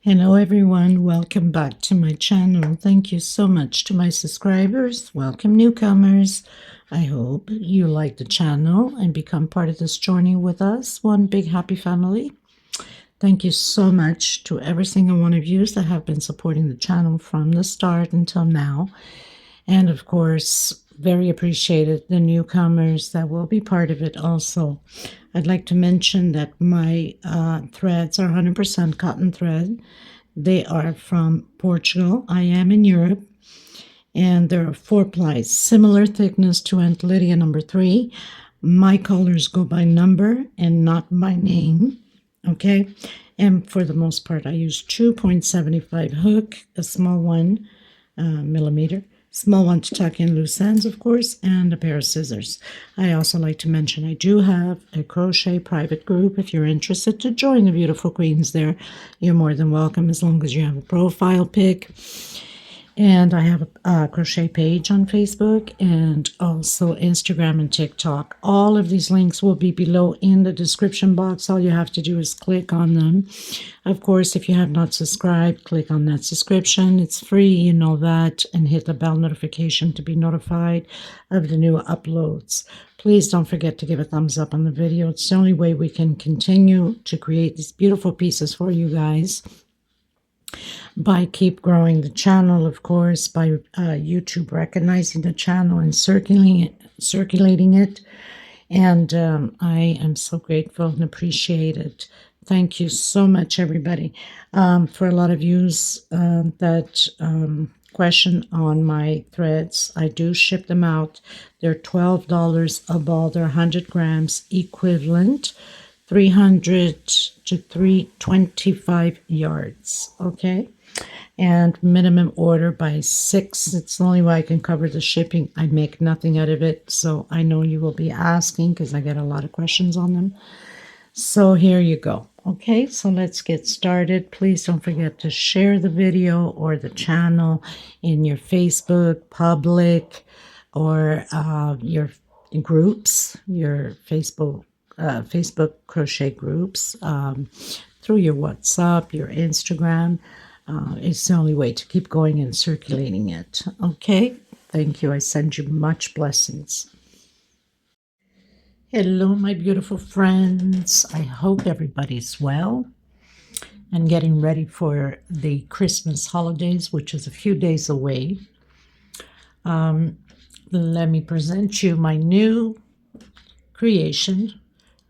Hello everyone, welcome back to my channel. Thank you so much to my subscribers. Welcome newcomers. I hope you like the channel and become part of this journey with us. One big happy family. Thank you so much to every single one of you that have been supporting the channel from the start until now. And of course, very appreciated the newcomers that will be part of it also. I'd like to mention that my threads are 100% cotton thread. They are from Portugal. I am in Europe. And there are 4 plies, similar thickness to Aunt Lydia number 3. My colors go by number and not by name. Okay. And for the most part, I use 2.75 hook, a small one, millimeter. Small one to tuck in loose ends, of course, and a pair of scissors. I also like to mention I do have a crochet private group. If you're interested to join the beautiful queens there, you're more than welcome as long as you have a profile pic. And I have a crochet page on Facebook and also Instagram and TikTok. All of these links will be below in the description box. All you have to do is click on them. Of course, if you have not subscribed, click on that subscription. It's free, you know that, and hit the bell notification to be notified of the new uploads. Please don't forget to give a thumbs up on the video. It's the only way we can continue to create these beautiful pieces for you guys. By keep growing the channel, of course, by YouTube recognizing the channel and circulating it. And I am so grateful and appreciate it. Thank you so much, everybody. For a lot of yous that question on my threads, I do ship them out. They're $12 a ball. They're 100 grams equivalent. 300 to 325 yards, okay? And minimum order by 6. It's the only way I can cover the shipping. I make nothing out of it, so I know you will be asking because I get a lot of questions on them. So here you go, okay? So let's get started. Please don't forget to share the video or the channel in your Facebook, public, or your groups, your Facebook crochet groups, through your WhatsApp, your Instagram. It's the only way to keep going and circulating it. Okay, thank you. I send you much blessings. Hello, my beautiful friends. I hope everybody's well and getting ready for the Christmas holidays, which is a few days away. Let me present you my new creation.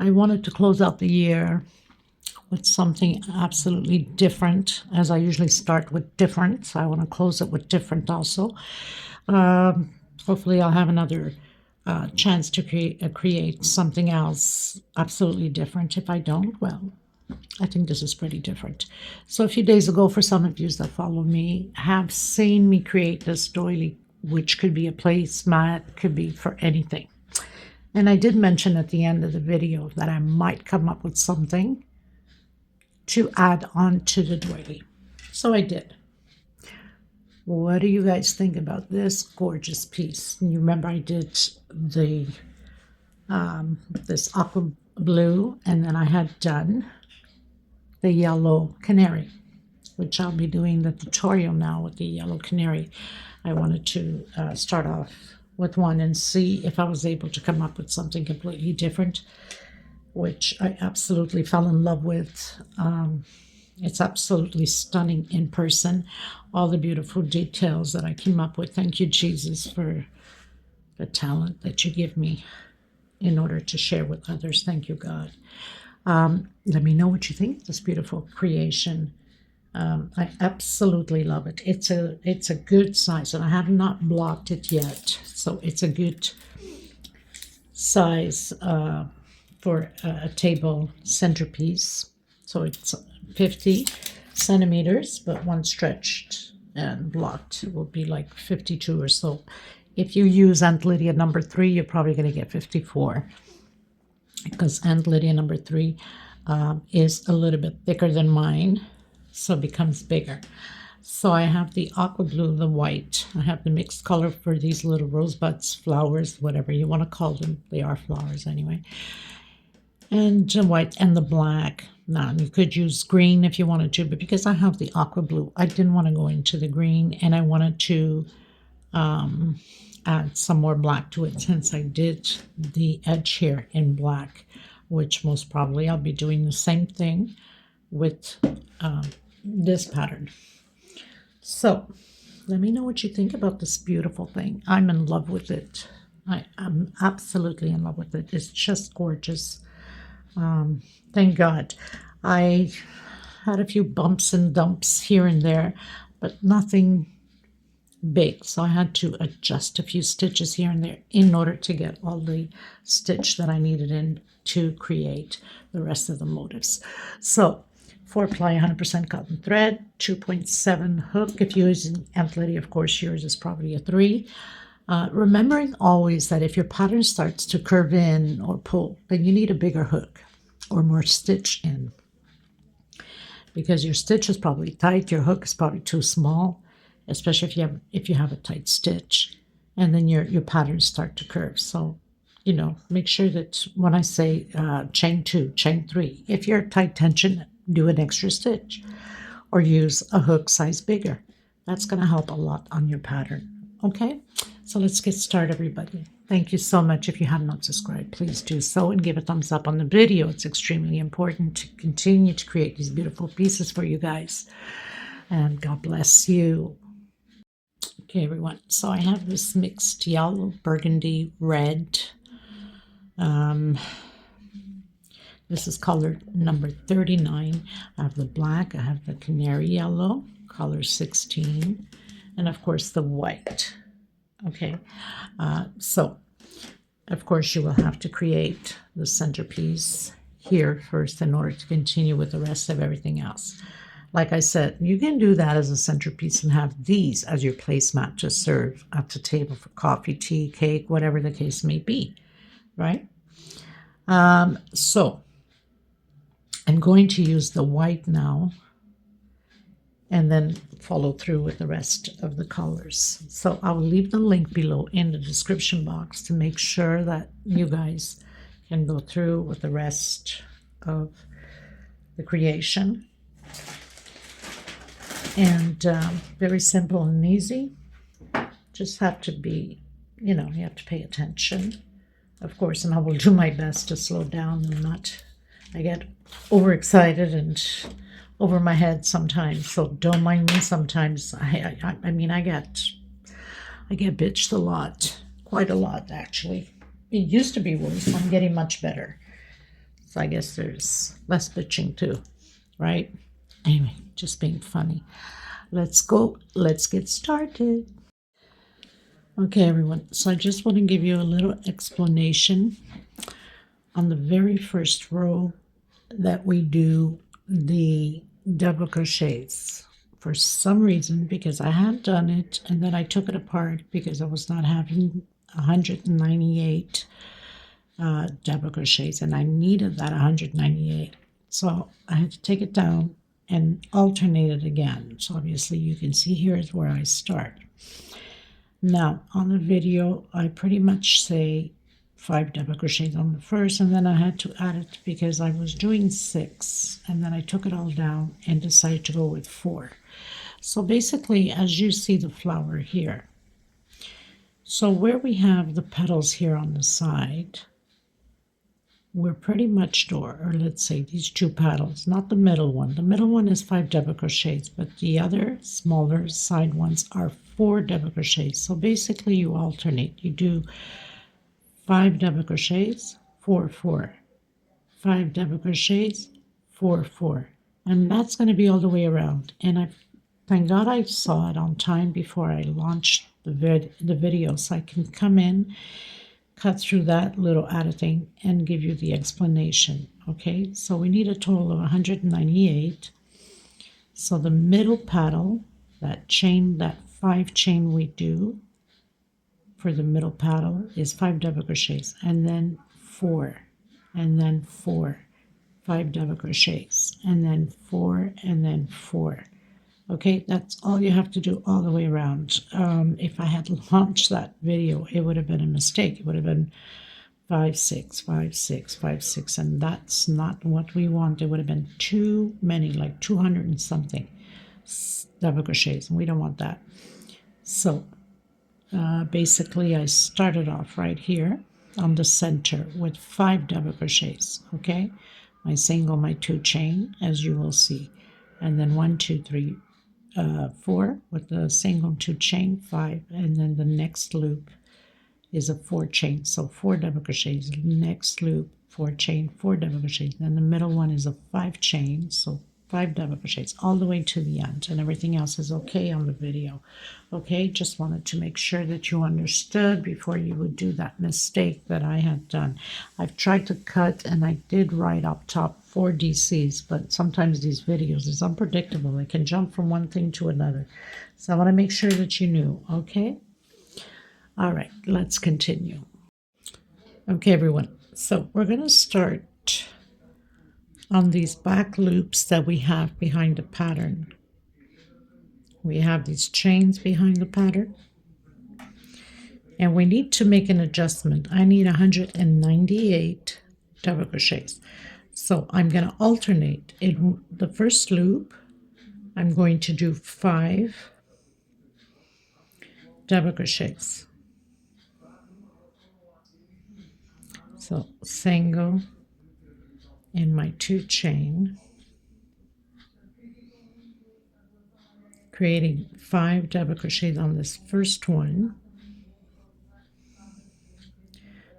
I wanted to close out the year with something absolutely different, as I usually start with different. So I want to close it with different also. Hopefully I'll have another chance to create something else absolutely different. If I don't, well, I think this is pretty different. So a few days ago, for some of you that follow me, have seen me create this doily, which could be a placemat, could be for anything. And I did mention at the end of the video that I might come up with something to add on to the doily. So I did. What do you guys think about this gorgeous piece? And you remember I did the this aqua blue, and then I had done the yellow canary, which I'll be doing the tutorial now with the yellow canary. I wanted to start off with one and see if I was able to come up with something completely different, which I absolutely fell in love with. It's absolutely stunning in person. All the beautiful details that I came up with. Thank you, Jesus, for the talent that you give me in order to share with others. Thank you, God. Let me know what you think of this beautiful creation. I absolutely love it. It's a good size, and I have not blocked it yet, so it's a good size for a table centerpiece. So it's 50 centimeters, but one stretched and blocked will be like 52 or so. If you use Aunt Lydia number 3, you're probably going to get 54, because Aunt Lydia number 3 is a little bit thicker than mine, so it becomes bigger. So I have the aqua blue, the white. I have the mixed color for these little rosebuds, flowers, whatever you want to call them. They are flowers anyway. And the white and the black. Now, you could use green if you wanted to, but because I have the aqua blue, I didn't want to go into the green, and I wanted to add some more black to it since I did the edge here in black, which most probably I'll be doing the same thing with this pattern. So let me know what you think about this beautiful thing. I'm in love with it. I'm absolutely in love with it. It's just gorgeous. Thank God. I had a few bumps and dumps here and there, but nothing big. So I had to adjust a few stitches here and there in order to get all the stitch that I needed in to create the rest of the motifs. So 4-ply 100% cotton thread, 2.7 hook. If you're using Aunt Lydia, of course, yours is probably a 3. Remembering always that if your pattern starts to curve in or pull, then you need a bigger hook or more stitch in, because your stitch is probably tight, your hook is probably too small, especially if you have a tight stitch, and then your patterns start to curve. So, you know, make sure that when I say chain 2, chain 3, if you're tight tension, do an extra stitch or use a hook size bigger. That's going to help a lot on your pattern. Okay, so let's get started, everybody. Thank you so much. If you have not subscribed, please do so and give a thumbs up on the video. It's extremely important to continue to create these beautiful pieces for you guys. And God bless you. Okay, everyone. So I have this mixed yellow, burgundy, red. This is color number 39. I have the black. I have the canary yellow, color 16. And of course the white. Okay, so of course you will have to create the centerpiece here first in order to continue with the rest of everything else. Like I said, you can do that as a centerpiece and have these as your placemat to serve at the table for coffee, tea, cake, whatever the case may be, right? So I'm going to use the white now and then follow through with the rest of the colors. So I will leave the link below in the description box to make sure that you guys can go through with the rest of the creation. And very simple and easy. Just have to be, you know, you have to pay attention, of course, and I will do my best to slow down and not, I get overexcited and over my head sometimes, so don't mind me sometimes. I mean, I get bitched a lot, quite a lot actually. It used to be worse. I'm getting much better, so I guess there's less bitching too, right? Anyway, just being funny. Let's get started. Okay, everyone, so I just want to give you a little explanation on the very first row that we do the double crochets. For some reason, because I had done it and then I took it apart because I was not having 198 double crochets and I needed that 198, so I had to take it down and alternate it again. So obviously you can see here is where I start. Now on the video I pretty much say 5 double crochets on the first, and then I had to add it because I was doing 6, and then I took it all down and decided to go with 4. So basically, as you see the flower here, so where we have the petals here on the side, we're pretty much or let's say these 2 petals, not the middle one. The middle one is 5 double crochets, but the other smaller side ones are 4 double crochets. So basically you alternate. You do 5 double crochets, 4, 4, 5 double crochets, 4, 4, and that's going to be all the way around. And I thank God I saw it on time before I launched the video, so I can come in, cut through that little added thing, and give you the explanation. Okay, so we need a total of 198. So the middle petal, that chain, that 5 chain we do for the middle petal is 5 double crochets, and then 4, and then 4, 5 double crochets, and then 4, and then 4. Okay, that's all you have to do all the way around. If I had launched that video, it would have been a mistake. It would have been 5 6 5 6 5 6, and that's not what we want. It would have been too many, like 200 and something double crochets, and we don't want that. So basically I started off right here on the center with 5 double crochets. Okay, my single, my 2 chain, as you will see, and then 1 2 3 4 with the single, 2 chain, 5, and then the next loop is a 4 chain, so 4 double crochets, next loop 4 chain, 4 double crochets, then the middle one is a 5 chain, so 5 double crochets all the way to the end, and everything else is okay on the video. Okay, just wanted to make sure that you understood before you would do that mistake that I had done. I've tried to cut, and I did write up top 4 DCs, but sometimes these videos is unpredictable. It can jump from one thing to another, so I want to make sure that you knew. Okay, all right, let's continue. Okay, everyone, so we're going to start on these back loops that we have behind the pattern. We have these chains behind the pattern, and we need to make an adjustment. I need 198 double crochets, so I'm going to alternate. In the first loop, I'm going to do 5 double crochets. So single in my 2 chain, creating 5 double crochets on this first one.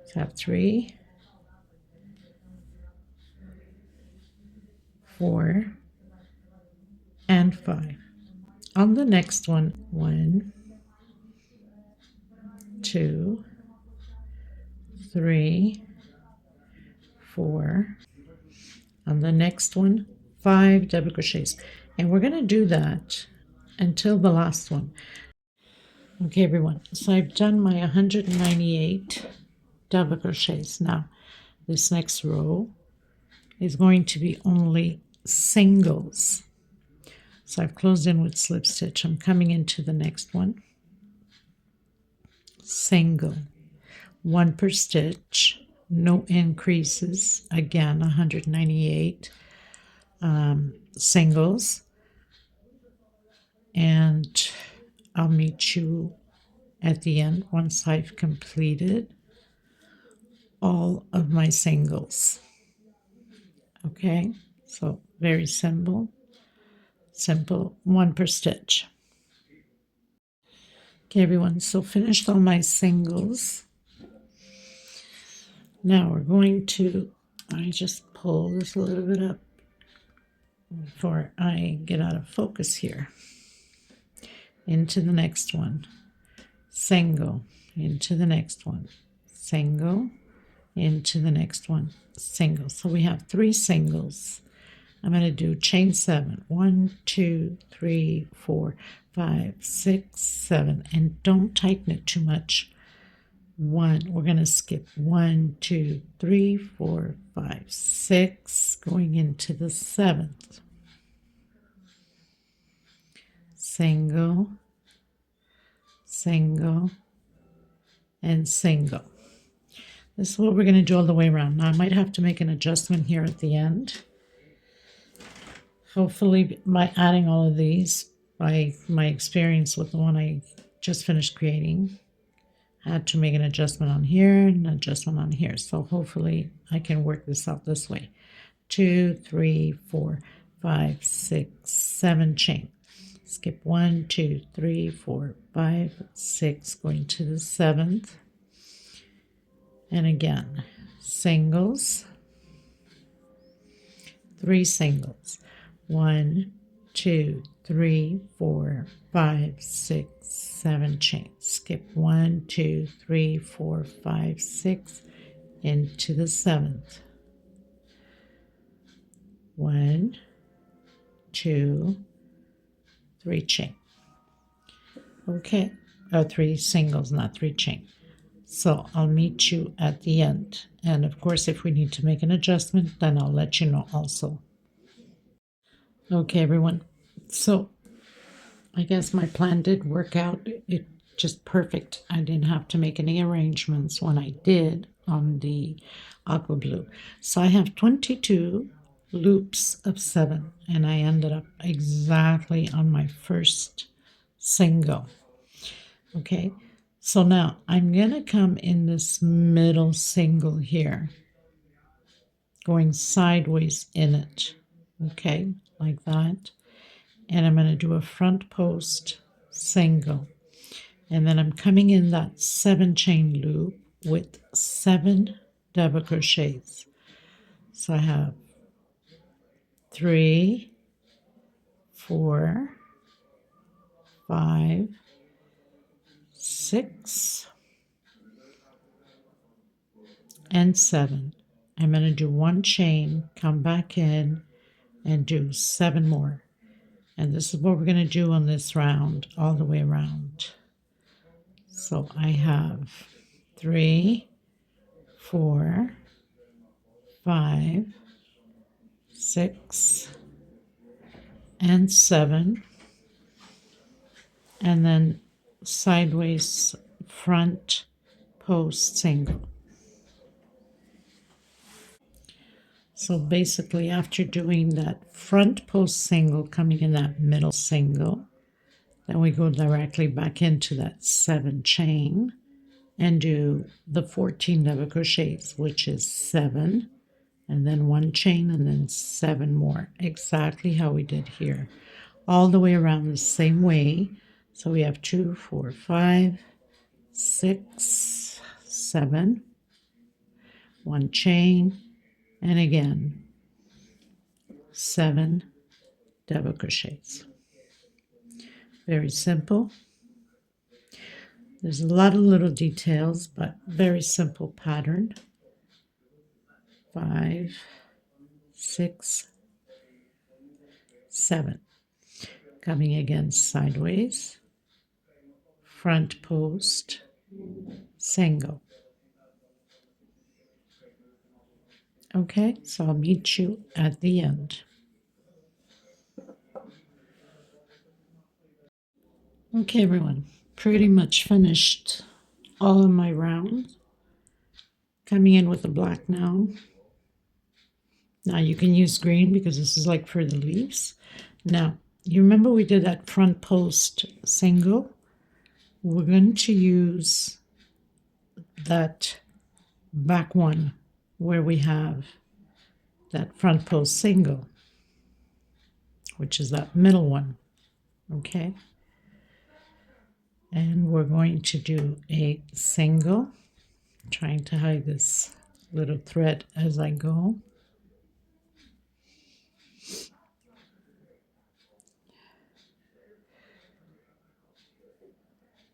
So I have 3, 4, and 5. On the next one, 1, 2, 3, 4. On the next one, 5 double crochets, and we're going to do that until the last one. Okay, everyone, so I've done my 198 double crochets. Now this next row is going to be only singles, so I've closed in with slip stitch. I'm coming into the next one, single, 1 per stitch, no increases. Again, 198 singles, and I'll meet you at the end once I've completed all of my singles. Okay, so very simple, 1 per stitch. Okay, everyone, so finished all my singles. Now we're going to, I just pull this a little bit up before I get out of focus here. Into the next one, single, into the next one, single, into the next one, single. So we have 3 singles. I'm going to do chain 7, 1 2 3 4 5 6 7, and don't tighten it too much. 1, we're going to skip 1 2 3 4 5 6, going into the 7th, single, single, and single. This is what we're going to do all the way around. Now I might have to make an adjustment here at the end. Hopefully by adding all of these, by my experience with the one I just finished creating, I had to make an adjustment on here and an adjustment on here. So hopefully I can work this out this way. 2 3 4 5 6 7 chain. Skip 1 2 3 4 5 6, going to the 7th, and again singles, 3 singles, 1 2 3 4 5 6 7 chains. Skip 1 2 3 4 5 6, into the 7th, 1 2 3 chain. Okay, 3 singles, not 3 chain. So I'll meet you at the end, and of course if we need to make an adjustment, then I'll let you know also. Okay, everyone, so I guess my plan did work out. It just perfect. I didn't have to make any arrangements when I did on the aqua blue. So I have 22 loops of 7, and I ended up exactly on my first single. Okay, so now I'm going to come in this middle single here, going sideways in it, okay, like that. And I'm going to do a front post single. And then I'm coming in that 7 chain loop with 7 double crochets. So I have 3, 4, 5, 6, and 7. I'm going to do 1 chain, come back in, and do 7 more. And this is what we're going to do on this round, all the way around. So I have 3, 4, 5, 6, and 7. And then sideways front post single. So basically, after doing that front post single, coming in that middle single, then we go directly back into that 7 chain and do the 14 double crochets, which is 7, and then 1 chain, and then 7 more, exactly how we did here, all the way around the same way. So we have 2, 4, 5, 6, 7, 1 chain, and again 7 double crochets. Very simple. There's a lot of little details, but very simple pattern. 5, 6, 7. Coming again sideways, front post, single. Okay, so I'll meet you at the end. Okay, everyone, pretty much finished all of my rounds. Coming in with the black now. Now you can use green because this is like for the leaves. Now, you remember we did that front post single? We're going to use that back one where we have that front post single, which is that middle one, okay? And we're going to do a single, trying to hide this little thread as I go.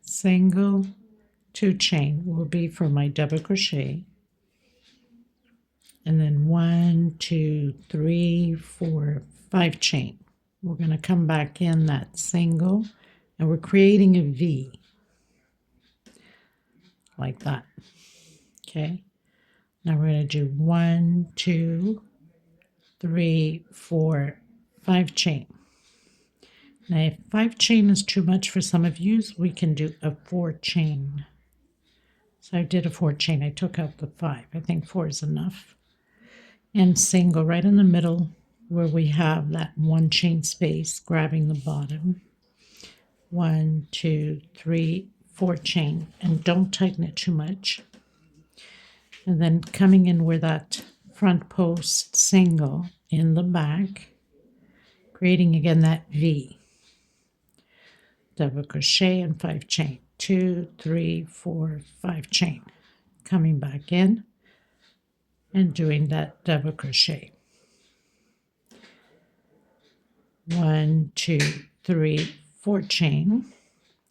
Single, 2 chain will be for my double crochet, and then 1, 2, 3, 4, 5 chain. We're going to come back in that single, and we're creating a V like that. Okay, now we're going to do 1, 2, 3, 4, 5 chain. Now if 5 chain is too much for some of you, we can do a 4 chain. So I did a 4 chain. I took out the 5. I think 4 is enough. And single right in the middle where we have that 1 chain space, grabbing the bottom. 1, 2, 3, 4 chain, and don't tighten it too much. And then coming in where that front post single in the back, creating again that V. Double crochet and 5 chain. 2, 3, 4, 5 chain. Coming back in and doing that double crochet. 1, 2, 3, 4 chain.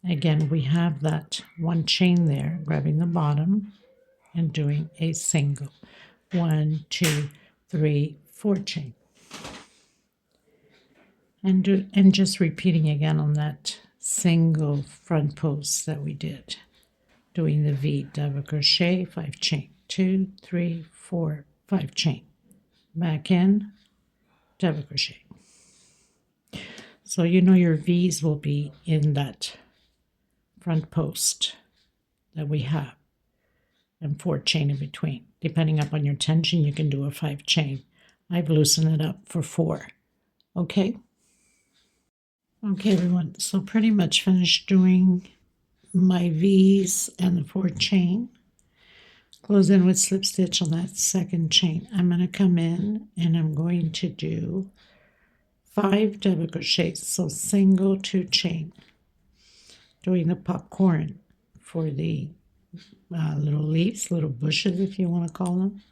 Again, we have that 1 chain there, grabbing the bottom and doing a single. 1, 2, 3, 4 chain. And just repeating again on that single front post that we did. Doing the V, double crochet, 5 chain. 2, 3, 4, 5 chain. Back in, double crochet. So you know your V's will be in that front post that we have. and 4 chain in between. Depending upon your tension, you can do a 5 chain. I've loosened it up for 4. Okay? Okay, everyone, so pretty much finished doing my V's and the 4 chain. Close in with slip stitch on that second chain. I'm going to come in and I'm going to do 5 double crochets, so single 2 chain. Doing the popcorn for the little leaves, little bushes if you want to call them.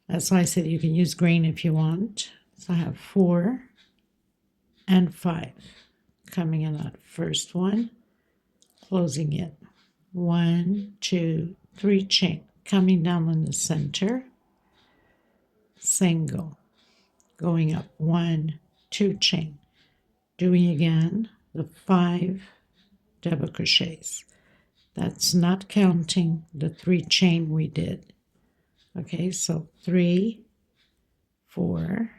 That's why I said you can use green if you want. So I have 4 and 5 coming in that first one, closing it. 1, 2, 3 chain, coming down in the center, single, going up 1, 2 chain, doing again the 5 double crochets. That's not counting the 3 chain we did. Okay, so 3, 4,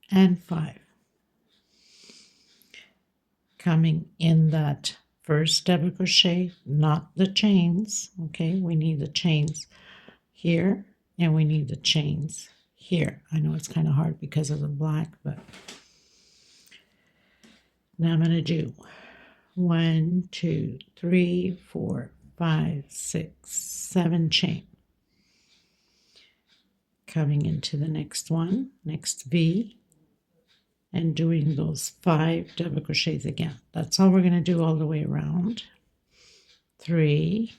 and 5. Coming in that first double crochet, not the chains. Okay, we need the chains here and we need the chains here. I know it's kind of hard because of the black, but now I'm going to do 1, 2, 3, 4, 5, 6, 7 chain. Coming into the next one, next V, and doing those 5 double crochets again. That's all we're going to do all the way around. 3,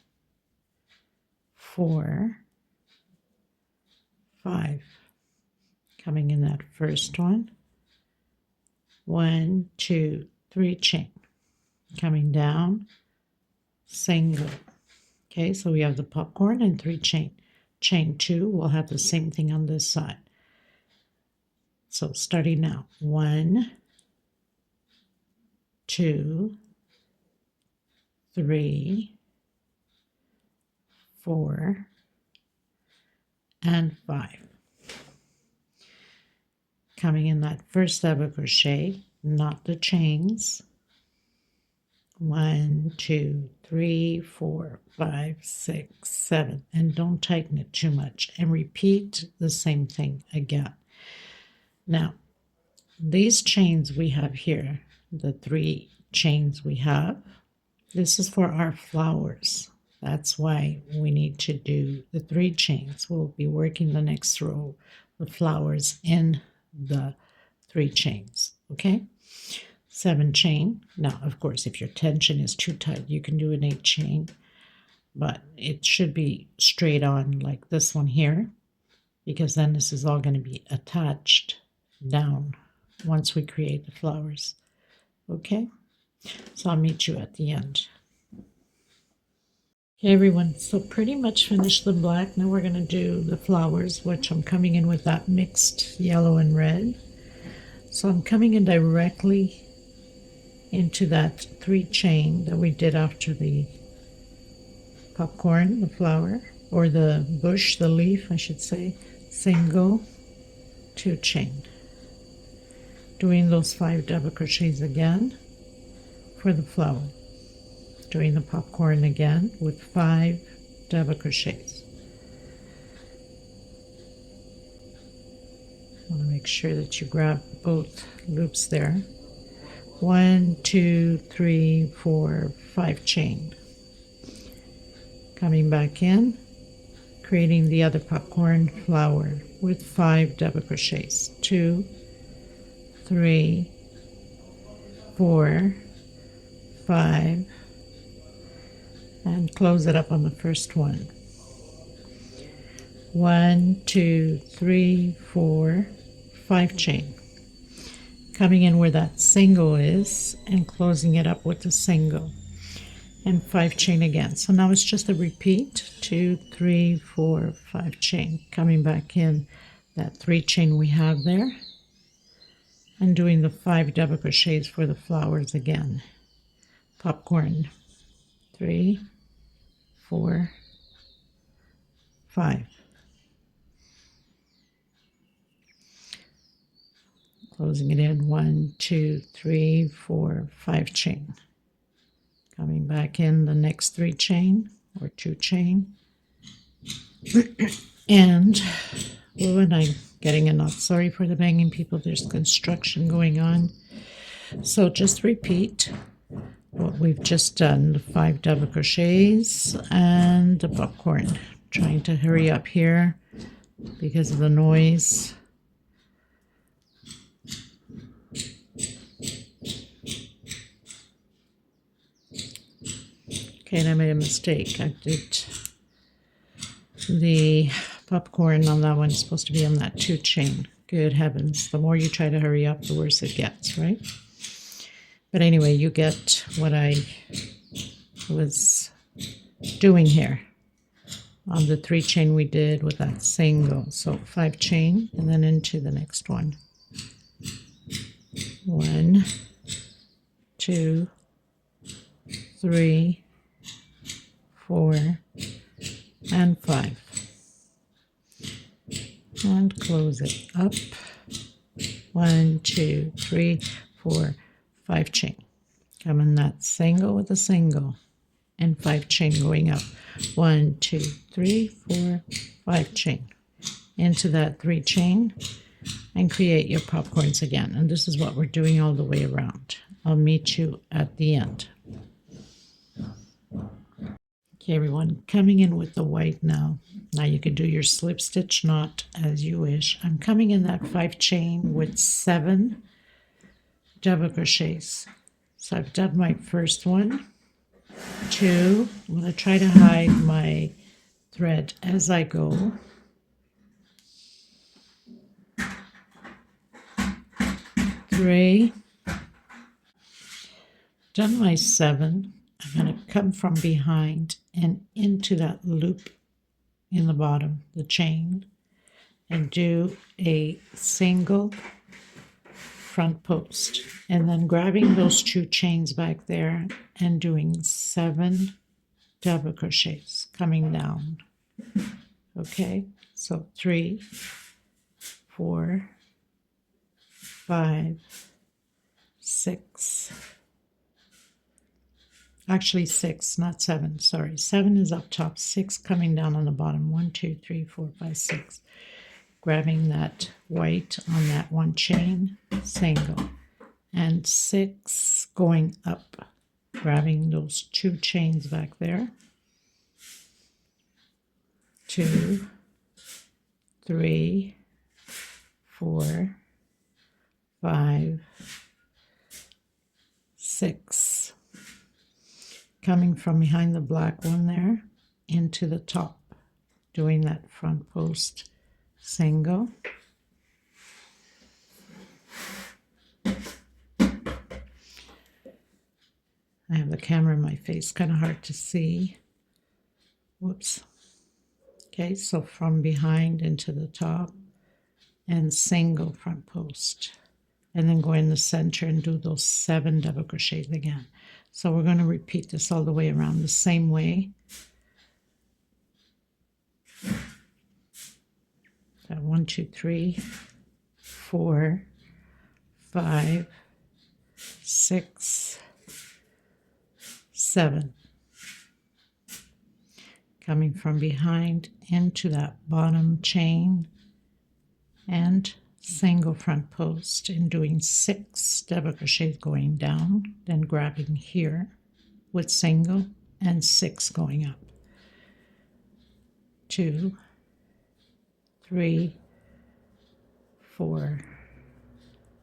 4, 5. Coming in that first one. 1, 2, 3 chain. Coming down, single. Okay, so we have the popcorn and 3 chain. Chain 2, we'll have the same thing on this side. So starting now, 1, 2, 3, 4, and 5. Coming in that first double crochet, not the chains. 1, 2, 3, 4, 5, 6, 7, and don't tighten it too much, and repeat the same thing again. Now, these chains we have here, the 3 chains we have, this is for our flowers. That's why we need to do the 3 chains. We'll be working the next row of flowers in the 3 chains, okay? 7 chain. Now, of course, if your tension is too tight, you can do an 8 chain, but it should be straight on like this one here, because then this is all going to be attached down once we create the flowers. Okay, so I'll meet you at the end. Okay, everyone, so pretty much finished the black. Now we're going to do the flowers, which I'm coming in with that mixed yellow and red. So I'm coming in directly into that 3 chain that we did after the popcorn, the flower, or the bush, the leaf, I should say. Single, 2 chain. Doing those 5 double crochets again for the flower. Doing the popcorn again with 5 double crochets. I want to make sure that you grab both loops there. 1, 2, 3, 4, 5 chain. Coming back in, creating the other popcorn flower with 5 double crochets. 2, 3, 4, 5, and close it up on the first one. 1, 2, 3, 4, 5 chain. Coming in where that single is and closing it up with the single, and 5 chain again. So now it's just a repeat. 2, 3, 4, 5 chain. Coming back in that 3 chain we have there, and doing the 5 double crochets for the flowers again. Popcorn. 3, 4, 5. Closing it in. 1, 2, 3, 4, 5 chain. Coming back in the next 3 chain. or 2 chain. And when I'm getting a knot, sorry for the banging, people, there's construction going on. So just repeat what we've just done, the 5 double crochets and the popcorn. Trying to hurry up here because of the noise. Okay, and I made a mistake. I did the popcorn on that one. It's supposed to be on that 2 chain. Good heavens. The more you try to hurry up, the worse it gets, right? But anyway, you get what I was doing here on the 3 chain we did with that single. So 5 chain and then into the next one. 1, 2, 3, 4, and 5. And close it up. 1, 2, 3, 4, 5 chain. Come in that single with a single and 5 chain going up. 1, 2, 3, 4, 5 chain into that 3 chain and create your popcorns again. And this is what we're doing all the way around. I'll meet you at the end. Okay, everyone, coming in with the white now. Now you can do your slip stitch knot as you wish. I'm coming in that 5 chain with 7 double crochets. So I've done my first one, 2. I'm going to try to hide my thread as I go. 3. Done my 7. I'm going to come from behind and into that loop in the bottom, the chain, and do a single front post, and then grabbing those 2 chains back there and doing 7 double crochets coming down. Okay, so 3, 4, 5, 6, actually 6, not 7, sorry. 7 is up top, 6 coming down on the bottom. 1, 2, 3, 4, 5, 6. Grabbing that white on that 1 chain, single, and 6 going up, grabbing those 2 chains back there. 2, 3, 4, 5, 6. Coming from behind the black one there into the top, doing that front post single. I have the camera in my face, kind of hard to see. Whoops. Okay, so from behind into the top and single front post, and then go in the center and do those 7 double crochets again. So we're going to repeat this all the way around the same way. So 1, 2, 3, 4, 5, 6, 7. Coming from behind into that bottom chain and single front post and doing 6 double crochets going down, then grabbing here with single and 6 going up. 2, 3, 4,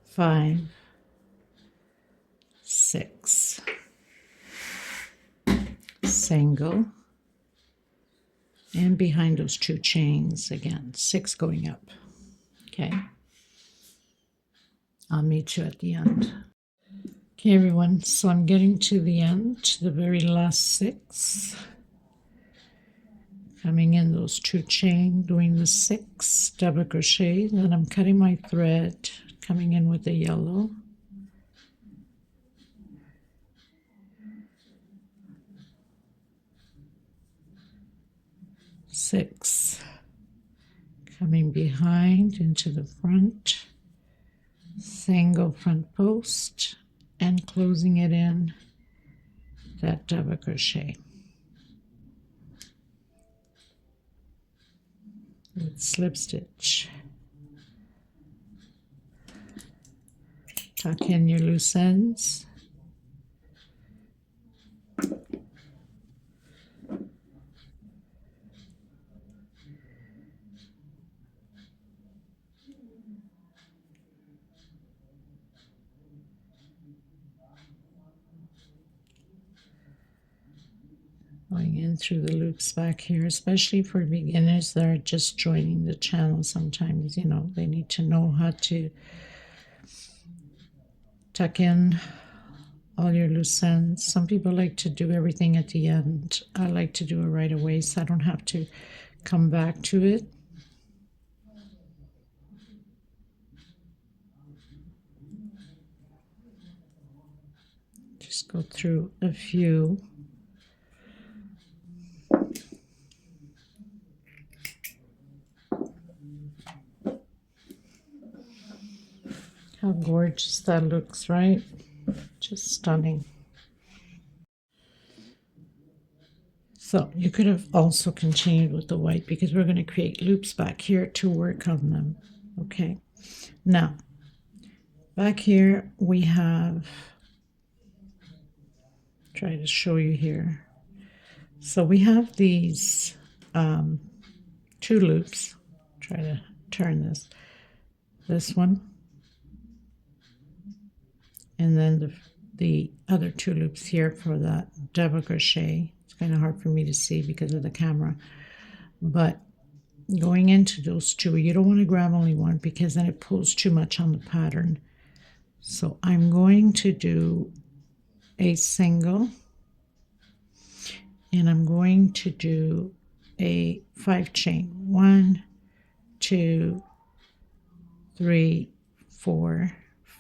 5, 6. Single, and behind those 2 chains again, 6 going up. Okay, I'll meet you at the end. Okay, everyone, so I'm getting to the end, the very last 6. Coming in those 2 chain, doing the 6 double crochet, then I'm cutting my thread, coming in with the yellow. Six, coming behind into the front, single front post, and closing it in that double crochet. slip stitch. Tuck in your loose ends. Going in through the loops back here, especially for beginners that are just joining the channel. Sometimes, you know, they need to know how to tuck in all your loose ends. Some people like to do everything at the end. I like to do it right away so I don't have to come back to it. Just go through a few. How gorgeous that looks, right? Just stunning. So you could have also continued with the white because we're going to create loops back here to work on them. Okay, now back here we have, try to show you here. So we have these 2 loops. Try to turn this one, and then the other 2 loops here for that double crochet. It's kind of hard for me to see because of the camera, but going into those 2, you don't want to grab only one because then it pulls too much on the pattern. So I'm going to do a single, and I'm going to do a 5 chain. 1, 2, 3, 4,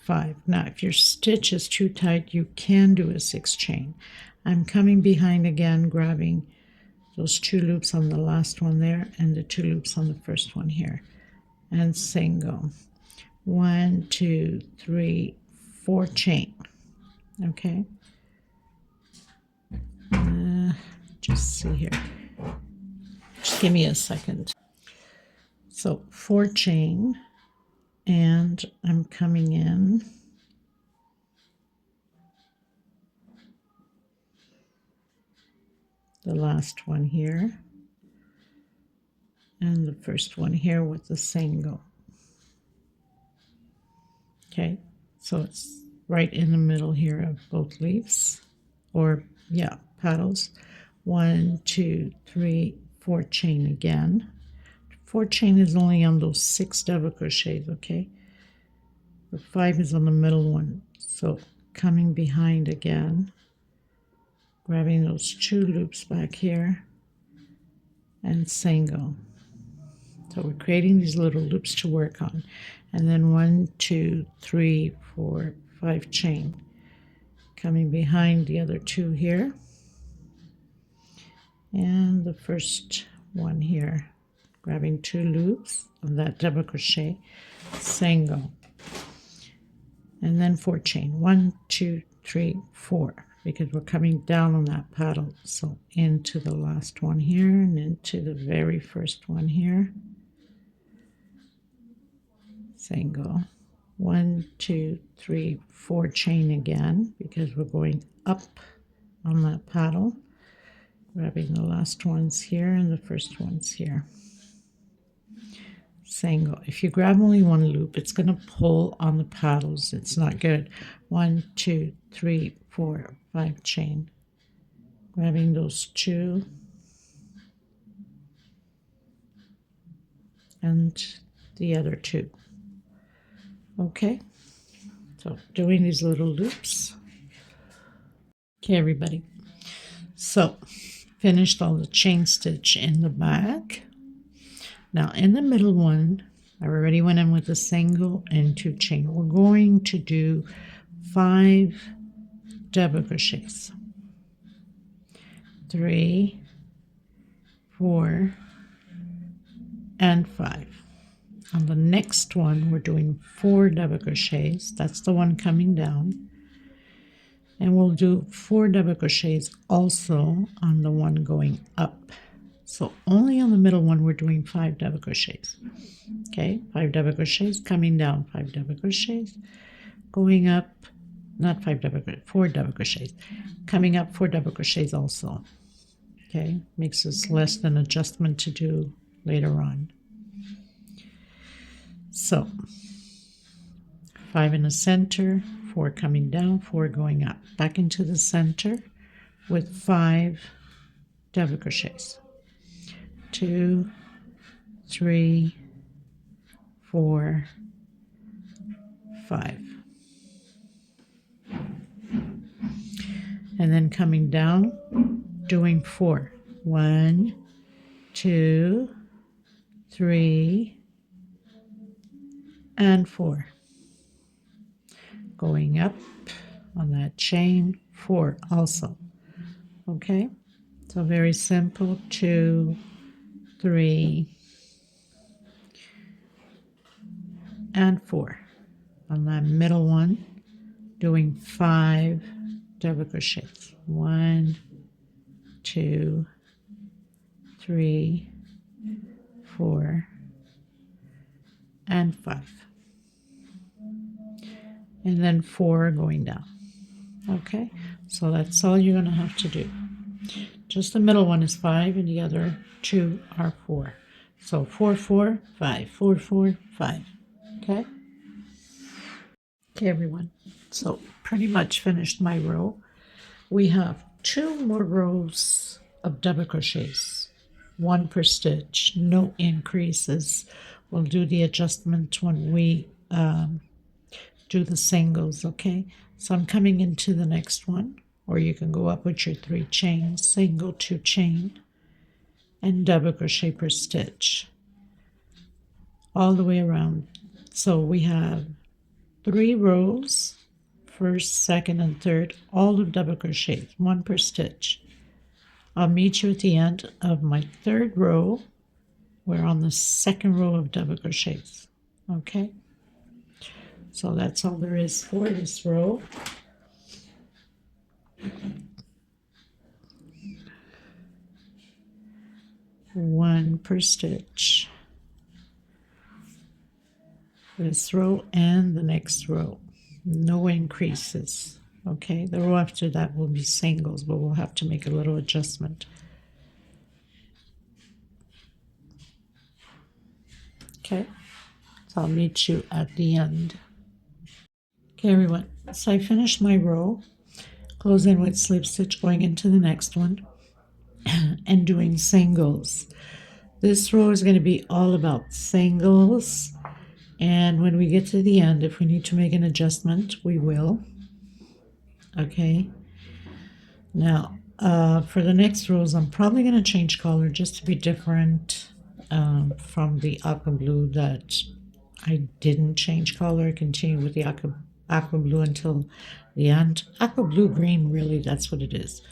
5. Now if your stitch is too tight, you can do a 6 chain. I'm coming behind again, grabbing those 2 loops on the last one there and the 2 loops on the first one here, and single. 1, 2, 3, 4 chain. Okay, just see here, just give me a second. So 4 chain, and I'm coming in the last one here and the first one here with the single. Okay, so it's right in the middle here of both leaves, or yeah, petals. 1, 2, 3, 4 chain again. 4 chain is only on those 6 double crochets, okay? The 5 is on the middle one. So coming behind again, grabbing those 2 loops back here, and single. So we're creating these little loops to work on. And then 1, 2, 3, 4, 5 chain. Coming behind the other 2 here. And the first one here. Grabbing 2 loops of that double crochet, single, and then 4 chain. 1, 2, 3, 4, because we're coming down on that paddle. So into the last one here and into the very first one here, single. 1, 2, 3, 4 chain again, because we're going up on that paddle, grabbing the last ones here and the first ones here. Single. If you grab only one loop, it's going to pull on the paddles. It's not good. 1, 2, 3, 4, 5 chain. Grabbing those 2 and the other 2. Okay, so doing these little loops. Okay, everybody. So finished all the chain stitch in the back. Now in the middle one, I already went in with a single and 2 chain. We're going to do 5 double crochets. 3, 4, and 5. On the next one, we're doing 4 double crochets. That's the one coming down. And we'll do 4 double crochets also on the one going up. So only on the middle one we're doing 5 double crochets. Okay, 5 double crochets, coming down 5 double crochets, going up, not 5 double crochets, 4 double crochets, coming up 4 double crochets also. Okay, makes us less than adjustment to do later on. So 5 in the center, 4 coming down, 4 going up, back into the center with 5 double crochets. 2, 3, 4, 5. And then coming down, doing 4. 1, 2, 3, and 4. Going up on that chain, 4 also. Okay, so very simple. 2, 3, and 4. On that middle one, doing 5 double crochets. 1, 2, 3, 4, and 5. And then 4 going down. Okay, so that's all you're going to have to do. Just the middle one is 5 and the other 2 are 4. So 4, 4, 5, 4, 4, 5. Okay? Okay, everyone. So pretty much finished my row. We have 2 more rows of double crochets, 1 per stitch, no increases. We'll do the adjustment when we do the singles. Okay, so I'm coming into the next one, or you can go up with your 3 chains, single, 2 chain, and double crochet per stitch all the way around. So we have 3 rows, first, second, and third, all of double crochets, 1 per stitch. I'll meet you at the end of my 3rd row. We're on the 2nd row of double crochets. Okay, so that's all there is for this row. One per stitch. This row and the next row, no increases. Okay, the row after that will be singles, but we'll have to make a little adjustment. Okay, so I'll meet you at the end. Okay, everyone, so I finished my row, close in with slip stitch, going into the next one and doing singles. This row is going to be all about singles, and when we get to the end, if we need to make an adjustment, we will. Okay, now for the next rows, I'm probably going to change color just to be different from the aqua blue that I didn't change color. Continue with the aqua blue until the end. Aqua blue green, really, that's what it is.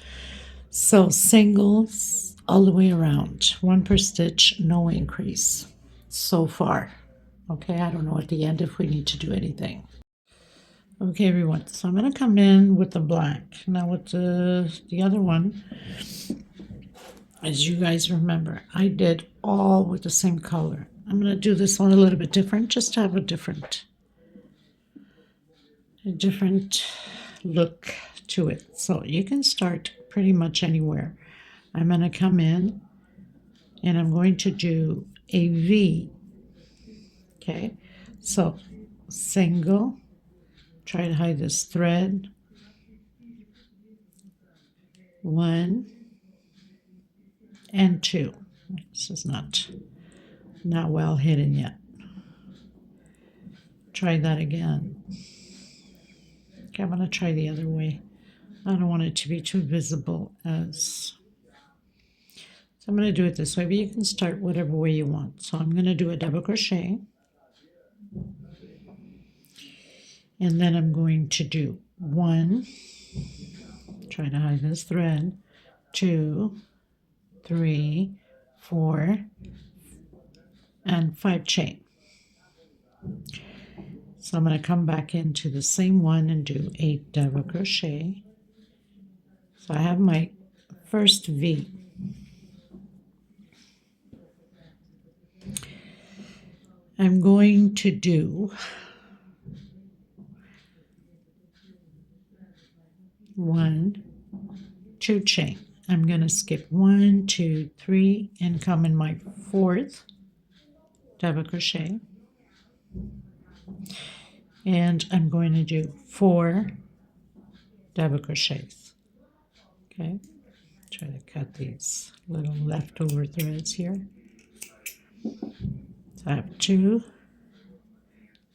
So singles all the way around, 1 per stitch, no increase so far. Okay, I don't know at the end if we need to do anything. Okay, everyone, so I'm going to come in with the black. Now with the other one, as you guys remember, I did all with the same color. I'm going to do this one a little bit different, just to have a different look to it. So you can start pretty much anywhere. I'm going to come in and I'm going to do a V. Okay, so single, try to hide this thread, 1 and 2. This is not well hidden yet. Try that again. Okay, I'm going to try the other way. I don't want it to be too visible so I'm going to do it this way, but you can start whatever way you want. So I'm going to do a double crochet, and then I'm going to do 1, try to hide this thread, 2, 3, 4, and 5 chain. So I'm going to come back into the same one and do 8 double crochet. So I have my first V. I'm going to do 1, 2 chain. I'm going to skip 1, 2, 3 and come in my 4th double crochet, and I'm going to do 4 double crochets. Okay, try to cut these little leftover threads here. So I have 2,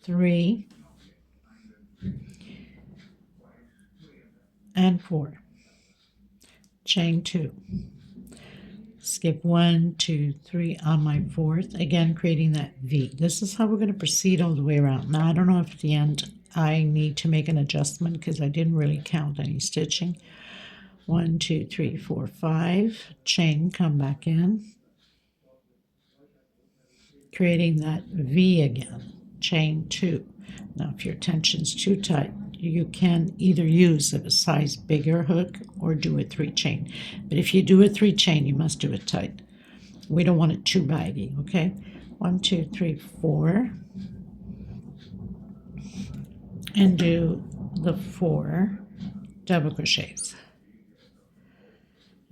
3 and 4. Chain 2. Skip 1, 2, 3 on my 4th, again creating that V. This is how we're going to proceed all the way around. Now I don't know if at the end I need to make an adjustment because I didn't really count any stitching. 1, 2, 3, 4, 5, chain, come back in, creating that V again, chain 2. Now if your tension's too tight, you can either use a size bigger hook or do a 3 chain. But if you do a 3 chain, you must do it tight. We don't want it too baggy, okay? 1, 2, 3, 4. And do the 4 double crochets.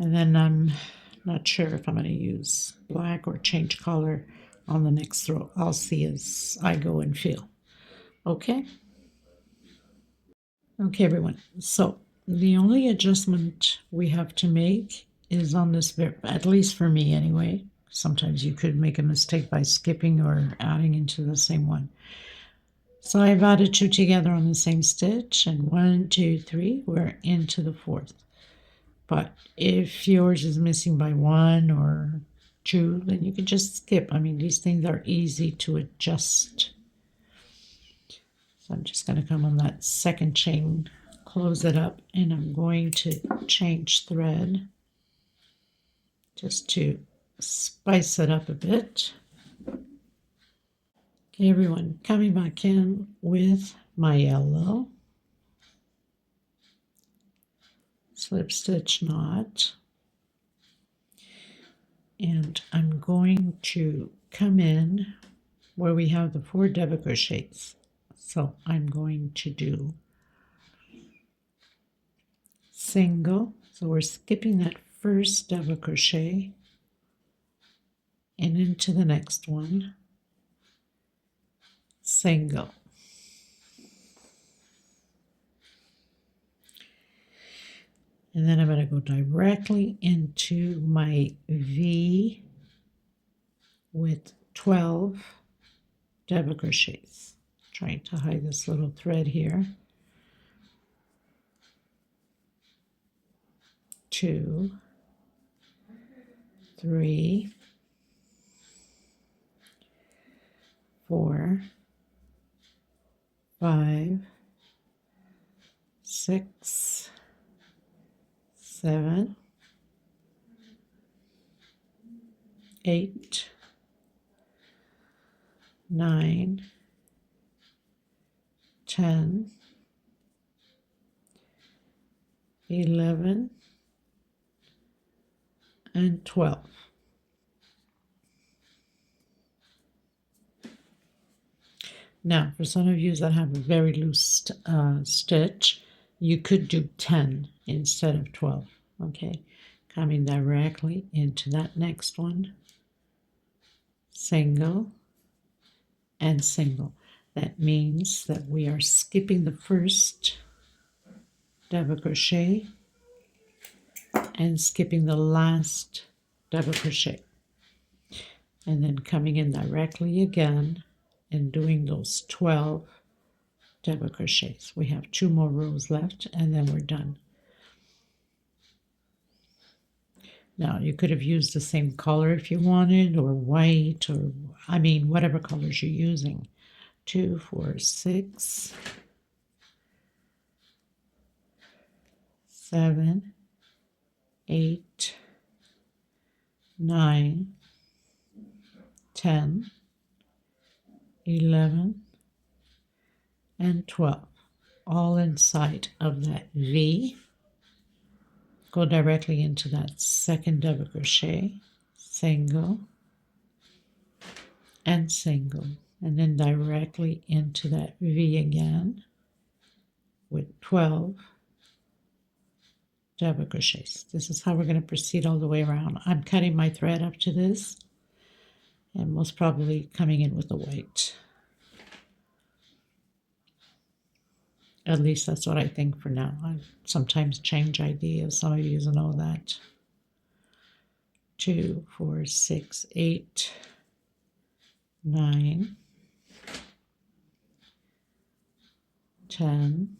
And then I'm not sure if I'm going to use black or change color on the next row. I'll see as I go and feel. Okay? Okay, everyone. So the only adjustment we have to make is on this, at least for me anyway. Sometimes you could make a mistake by skipping or adding into the same one. So I've added 2 together on the same stitch, and 1, 2, 3, we're into the 4th. But if yours is missing by 1 or 2, then you can just skip. I mean, these things are easy to adjust. So I'm just going to come on that 2nd chain, close it up, and I'm going to change thread just to spice it up a bit. Okay, everyone, coming back in with my yellow, slip stitch knot, and I'm going to come in where we have the 4 double crochets. So I'm going to do single, so we're skipping that first double crochet and into the next one, single, and then I'm going to go directly into my V with 12 double crochets. Trying to hide this little thread here. 2, 3, 4, 5, 6, 7, 8, 9, 10, 11, and 12. Now, for some of you that have a very loose stitch, you could do 10 instead of 12. Okay, coming directly into that next one, single and single. That means that we are skipping the first double crochet and skipping the last double crochet, and then coming in directly again and doing those 12 double crochets. We have 2 more rows left and then we're done. Now you could have used the same color if you wanted, or white, or I mean whatever colors you're using. 2, 4, 6, 7, 8, 9, 10, 11, and 12, all inside of that V. Go directly into that second double crochet, single, and single, and then directly into that V again with 12 double crochets. This is how we're going to proceed all the way around. I'm cutting my thread up to this and most probably coming in with the white. At least that's what I think for now. I sometimes change ideas. Some of you know that. 2, 4, 6, 8, 9, 10,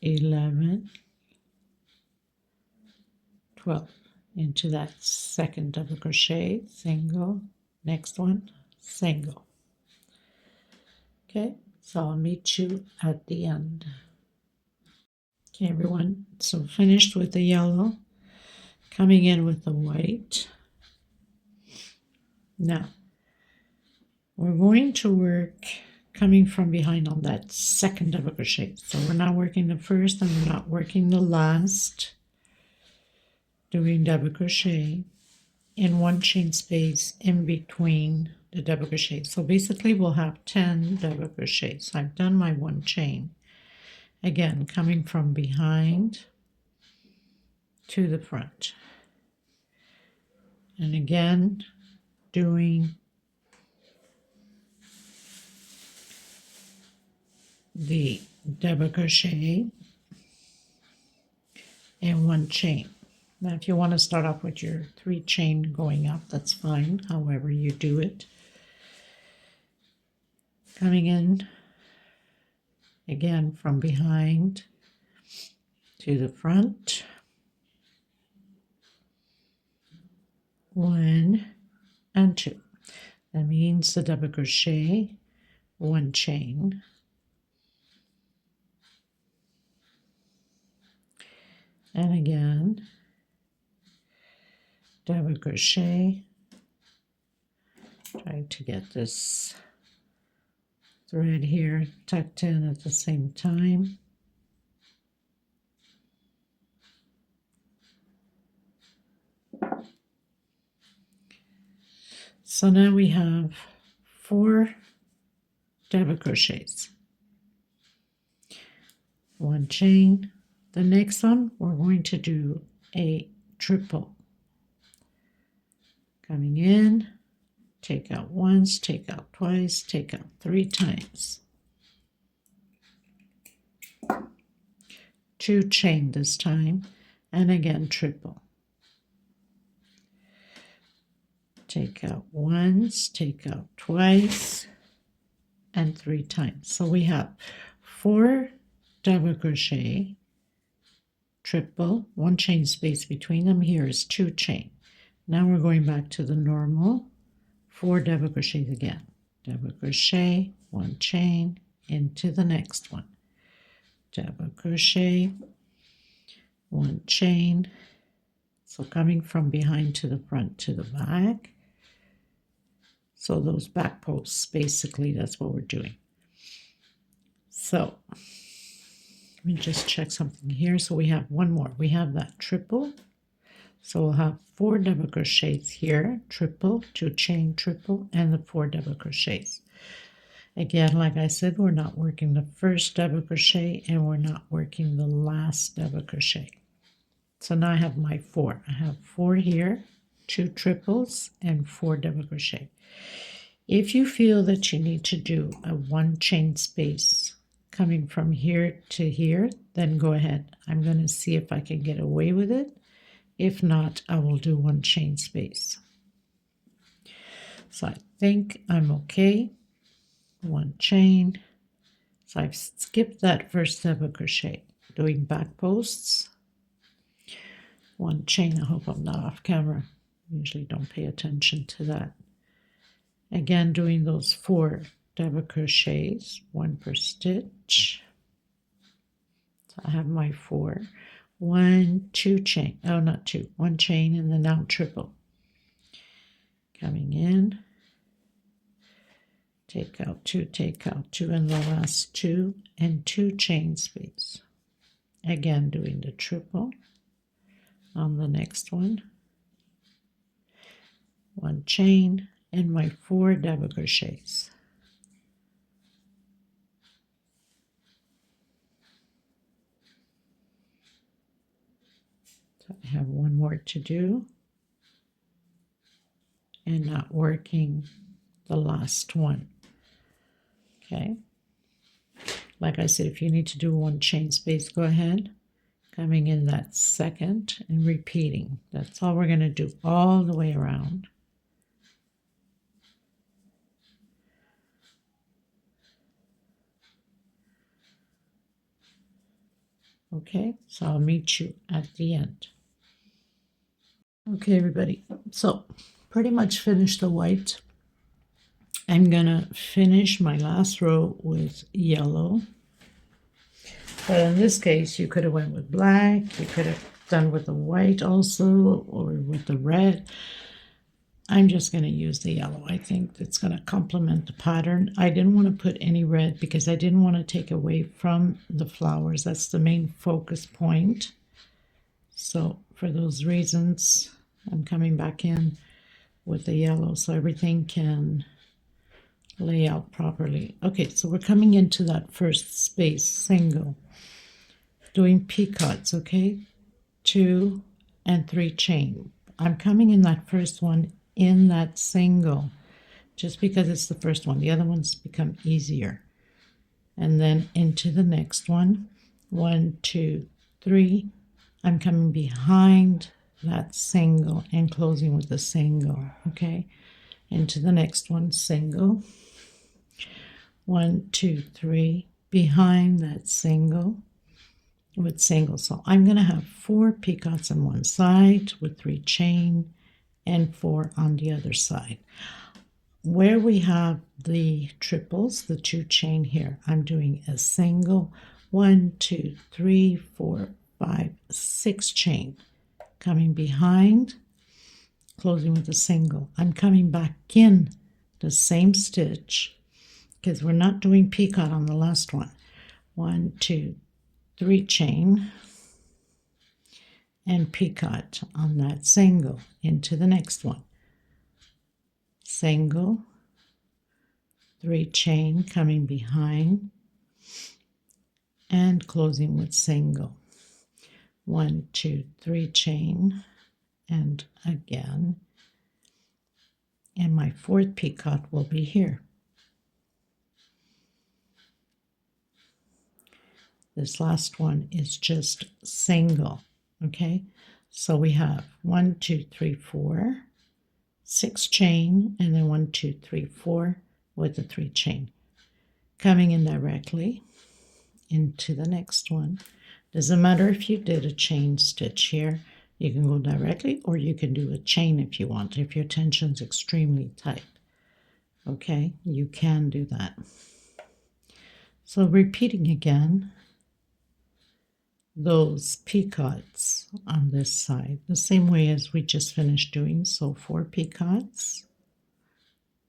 11, 12. Into that second double crochet, single, next one, single. Okay, so I'll meet you at the end. Okay, everyone, so finished with the yellow, coming in with the white. Now, we're going to work coming from behind on that second double crochet. So we're not working the first and we're not working the last. Doing double crochet in one chain space in between the double crochet. So basically we'll have 10 double crochets. I've done my one chain. Again, coming from behind to the front. And again, doing the double crochet in one chain. Now, if you want to start off with your 3 chain going up, that's fine, however you do it. Coming in, again, from behind to the front. 1 and 2. That means the double crochet, 1 chain. And again, double crochet. Try to get this thread here tucked in at the same time. So now we have 4 double crochets. 1 chain. The next one, we're going to do a triple. Coming in, take out once, take out twice, take out 3 times. 2 chain this time, and again triple. Take out once, take out twice, and 3 times. So we have 4 double crochet, triple, 1 chain space between them. Here is 2 chain. Now we're going back to the normal 4 double crochets again. Double crochet, 1 chain, into the next one. Double crochet, 1 chain. So coming from behind to the front to the back. So those back posts, basically, that's what we're doing. So let me just check something here. So we have 1 more. We have that triple. So we'll have 4 double crochets here, triple, 2 chain, triple, and the 4 double crochets. Again, like I said, we're not working the first double crochet and we're not working the last double crochet. So now I have my 4. I have 4 here, 2 triples, and 4 double crochet. If you feel that you need to do a 1 chain space coming from here to here, then go ahead. I'm going to see if I can get away with it. If not, I will do 1 chain space. So I think I'm okay. 1 chain. So I've skipped that first double crochet. Doing back posts. 1 chain. I hope I'm not off camera. Usually don't pay attention to that. Again, doing those 4 double crochets, 1 per stitch. So I have my 4. 1, 2 chain. Oh, not 2. 1 chain and then now triple. Coming in. Take out 2, and the last 2, and 2 chain space. Again, doing the triple on the next one. 1 chain, and my 4 double crochets. So I have one more to do and not working the last one. Okay, like I said, if you need to do one chain space, go ahead, coming in that second and repeating. That's all we're going to do all the way around. Okay, so I'll meet you at the end. Okay, everybody, so pretty much finished the white. I'm gonna finish my last row with yellow, but in this case you could have went with black, you could have done with the white also, or with the red. I'm just going to use the yellow. I think it's going to complement the pattern. I didn't want to put any red because I didn't want to take away from the flowers. That's the main focus point. So for those reasons, I'm coming back in with the yellow so everything can lay out properly. Okay, so we're coming into that first space, single, doing picots, okay? 2 and 3 chain. I'm coming in that first one in that single just because it's the first one. The other ones become easier. And then into the next one, 1, 2, 3. I'm coming behind that single and closing with the single, okay? Into the next one, single, 1, 2, 3, behind that single with single. So I'm going to have 4 picots on one side with 3 chain and 4 on the other side. Where we have the triples, the 2 chain here, I'm doing a single, 1, 2, 3, 4, 5, 6 chain, coming behind, closing with a single. I'm coming back in the same stitch because we're not doing picot on the last one. 1, 2, 3 chain and picot on that single into the next one. Single, 3 chain coming behind and closing with single. 1, 2, 3 chain and again, and my 4th picot will be here. This last one is just single, okay? So we have 1, 2, 3, 4, 6 chain, and then 1, 2, 3, 4 with the 3 chain. Coming in directly into the next one. Doesn't matter if you did a chain stitch here. You can go directly or you can do a chain if you want, if your tension's extremely tight. Okay, you can do that. So repeating again, those picots on this side, the same way as we just finished doing. So 4 picots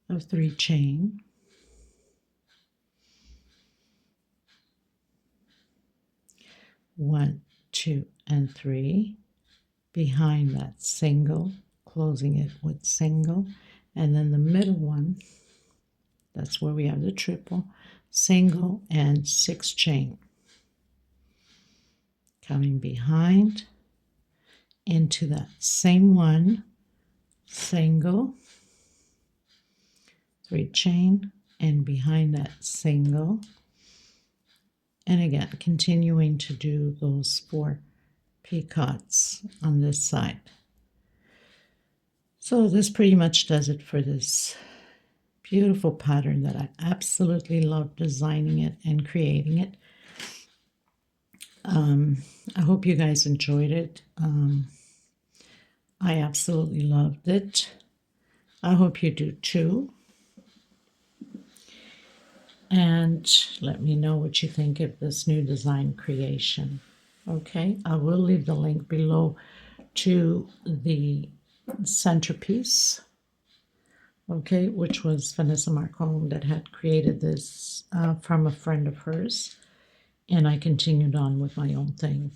of 3 chain, one, 2, and 3 behind that single, closing it with single, and then the middle one, that's where we have the triple, single and 6 chain. Coming behind into that same one, single, 3 chain, and behind that single, and again continuing to do those 4 picots on this side. So this pretty much does it for this beautiful pattern that I absolutely love designing it and creating it. I hope you guys enjoyed it. I absolutely loved it. I hope you do too. And let me know what you think of this new design creation. Okay, I will leave the link below to the centerpiece, okay, which was Vanessa Marcon that had created this from a friend of hers. And I continued on with my own thing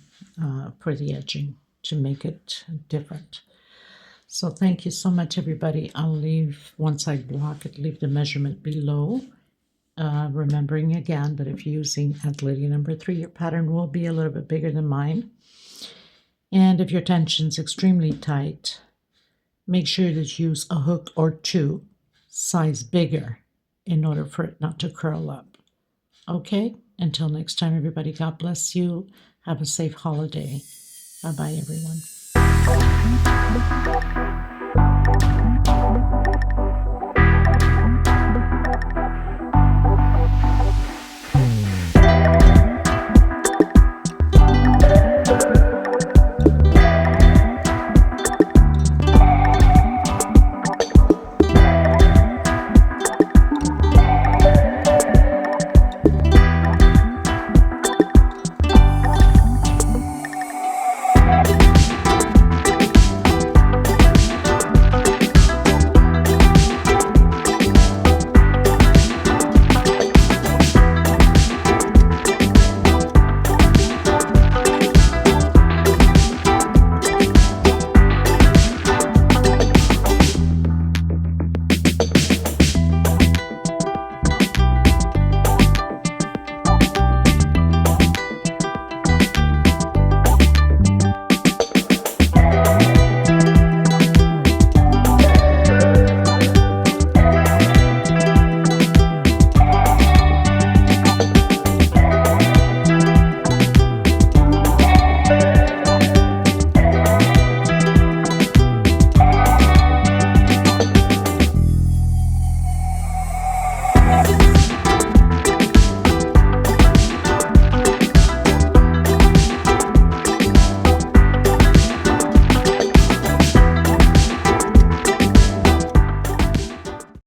for the edging to make it different. So thank you so much, everybody. I'll leave, once I block it, leave the measurement below. Remembering again that if you're using Aunt Lydia number 3, your pattern will be a little bit bigger than mine. And if your tension's extremely tight, make sure that you use a hook or 2 size bigger in order for it not to curl up. Okay, until next time, everybody, God bless you. Have a safe holiday. Bye-bye, everyone.